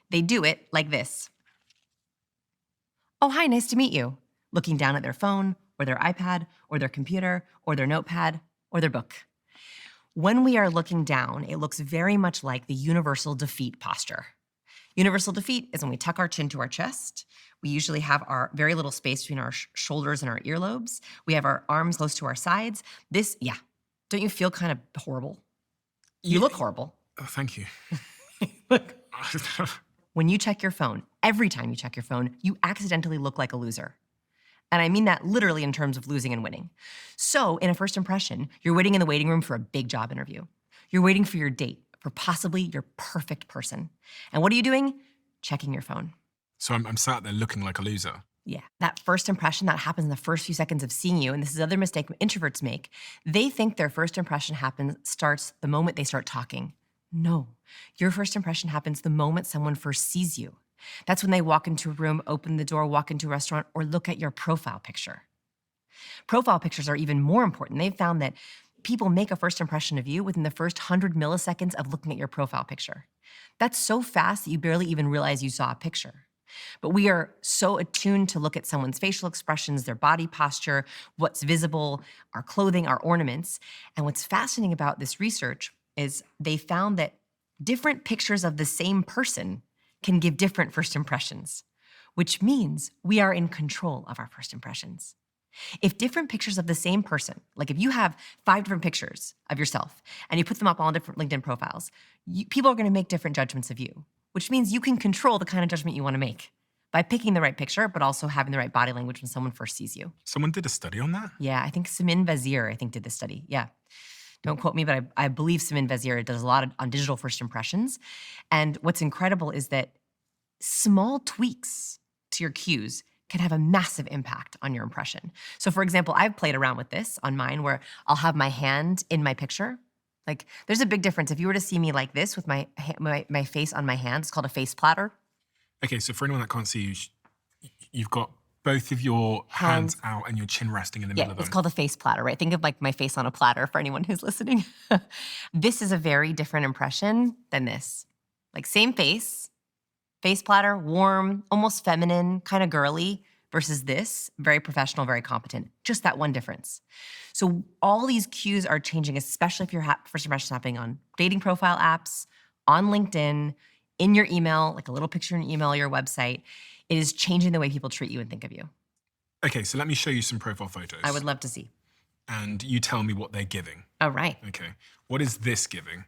They do it like this. Oh, hi, nice to meet you. Looking down at their phone or their iPad or their computer or their notepad or their book. When we are looking down, it looks very much like the universal defeat posture. Universal defeat is when we tuck our chin to our chest. We usually have our very little space between our shoulders and our earlobes. We have our arms close to our sides. Don't you feel kind of horrible? You look horrible. Oh, thank you. Look. When you check your phone, every time you check your phone, you accidentally look like a loser. And I mean that literally in terms of losing and winning. So in a first impression, you're waiting in the waiting room for a big job interview. You're waiting for your date, for possibly your perfect person. And what are you doing? Checking your phone. So I'm sat there looking like a loser. Yeah, that first impression, that happens in the first few seconds of seeing you, and this is another mistake introverts make. They think their first impression starts the moment they start talking. No, your first impression happens the moment someone first sees you. That's when they walk into a room, open the door, walk into a restaurant, or look at your profile picture. Profile pictures are even more important. They've found that people make a first impression of you within the first 100 milliseconds of looking at your profile picture. That's so fast that you barely even realize you saw a picture. But we are so attuned to look at someone's facial expressions, their body posture, what's visible, our clothing, our ornaments. And what's fascinating about this research is they found that different pictures of the same person can give different first impressions, which means we are in control of our first impressions. If different pictures of the same person, like if you have 5 different pictures of yourself and you put them up on all different LinkedIn profiles, people are going to make different judgments of you, which means you can control the kind of judgment you want to make by picking the right picture, but also having the right body language when someone first sees you. Someone did a study on that? Yeah, I think Simin Vazir, did this study. Yeah. Don't quote me, but I believe Simin Vazir does a lot on digital first impressions. And what's incredible is that small tweaks to your cues can have a massive impact on your impression. So for example, I've played around with this on mine where I'll have my hand in my picture. Like there's a big difference. If you were to see me like this with my face on my hand, it's called a face platter. Okay, so for anyone that can't see you, you've got both of your hands out and your chin resting in the middle of them. It's called a face platter, right? Think of like my face on a platter for anyone who's listening. This is a very different impression than this. Like same face platter, warm, almost feminine, kind of girly, versus this, very professional, very competent. Just that one difference. So all these cues are changing, especially if your first impression is happening on dating profile apps, on LinkedIn, in your email, like a little picture in your email or your website. It is changing the way people treat you and think of you. Okay, so let me show you some profile photos. I would love to see. And you tell me what they're giving. All right. Okay, what is this giving?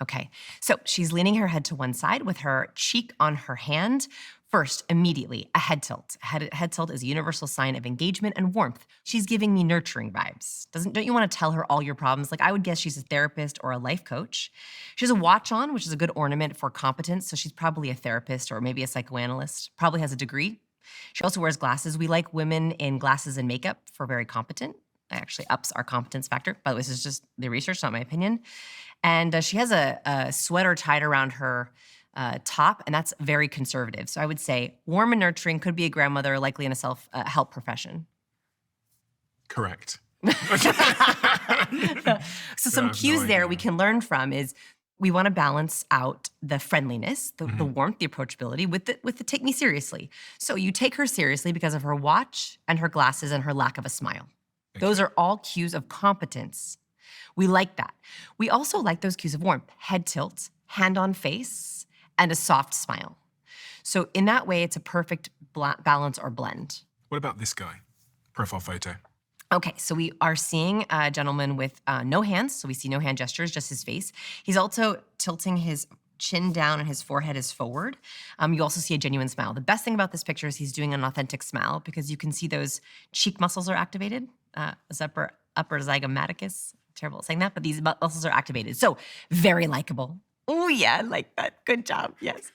Okay, so she's leaning her head to one side with her cheek on her hand. First, immediately, a head tilt. Head tilt is a universal sign of engagement and warmth. She's giving me nurturing vibes. Don't you want to tell her all your problems? Like I would guess she's a therapist or a life coach. She has a watch on, which is a good ornament for competence, so she's probably a therapist or maybe a psychoanalyst, probably has a degree. She also wears glasses. We like women in glasses and makeup for very competent. It actually ups our competence factor. By the way, this is just the research, not my opinion. And she has a sweater tied around her top, and that's very conservative. So I would say warm and nurturing, could be a grandmother, likely in a self-help profession. Correct. So some cues there we can learn from is we want to balance out the friendliness, the warmth, the approachability with the take me seriously. So you take her seriously because of her watch and her glasses and her lack of a smile. Okay. Those are all cues of competence. We like that. We also like those cues of warmth, head tilt, hand on face, and a soft smile. So in that way, it's a perfect balance or blend. What about this guy? Profile photo. Okay, so we are seeing a gentleman with no hands, so we see no hand gestures, just his face. He's also tilting his chin down and his forehead is forward. You also see a genuine smile. The best thing about this picture is he's doing an authentic smile because you can see those cheek muscles are activated, upper zygomaticus. Terrible at saying that, but these muscles are activated. So very likable. Oh yeah, I like that. Good job, yes.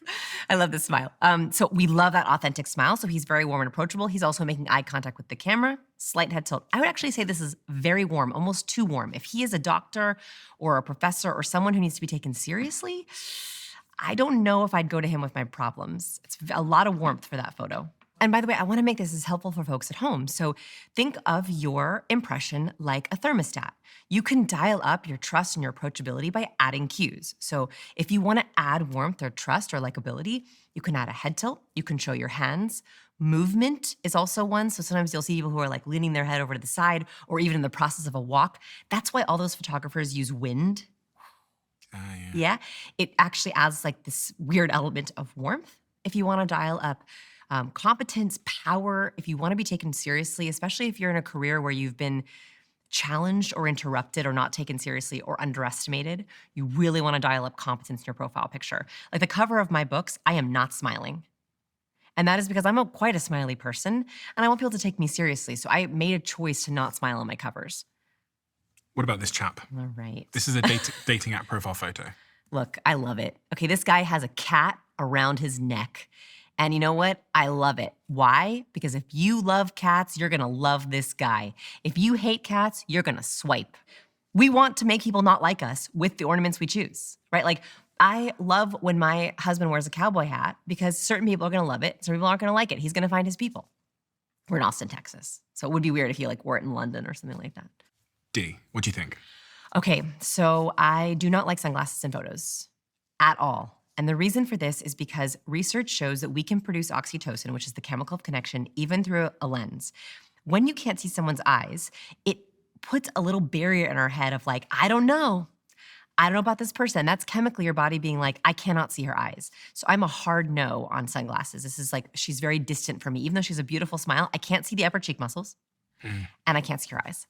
I love this smile. So we love that authentic smile. So he's very warm and approachable. He's also making eye contact with the camera, slight head tilt. I would actually say this is very warm, almost too warm. If he is a doctor or a professor or someone who needs to be taken seriously, I don't know if I'd go to him with my problems. It's a lot of warmth for that photo. And by the way, I want to make this as helpful for folks at home. So think of your impression like a thermostat. You can dial up your trust and your approachability by adding cues. So if you want to add warmth or trust or likability, you can add a head tilt, you can show your hands. Movement is also one. So sometimes you'll see people who are like leaning their head over to the side or even in the process of a walk. That's why all those photographers use wind. Yeah. It actually adds like this weird element of warmth. If you want to dial up competence, power, if you want to be taken seriously, especially if you're in a career where you've been challenged or interrupted or not taken seriously or underestimated, you really want to dial up competence in your profile picture. Like the cover of my books, I am not smiling. And that is because I'm quite a smiley person and I want people to take me seriously. So I made a choice to not smile on my covers. What about this chap? All right. This is a dating app profile photo. Look, I love it. Okay, this guy has a cat around his neck. And you know what? I love it. Why? Because if you love cats, you're gonna love this guy. If you hate cats, you're gonna swipe. We want to make people not like us with the ornaments we choose, right? Like, I love when my husband wears a cowboy hat because certain people are gonna love it, certain people aren't gonna like it. He's gonna find his people. We're in Austin, Texas. So it would be weird if he like wore it in London or something like that. D, what do you think? Okay, so I do not like sunglasses in photos at all. And the reason for this is because research shows that we can produce oxytocin, which is the chemical of connection, even through a lens. When you can't see someone's eyes, it puts a little barrier in our head of like, I don't know about this person. That's chemically your body being like, I cannot see her eyes. So I'm a hard no on sunglasses. This is like, she's very distant from me. Even though she has a beautiful smile, I can't see the upper cheek muscles and I can't see her eyes.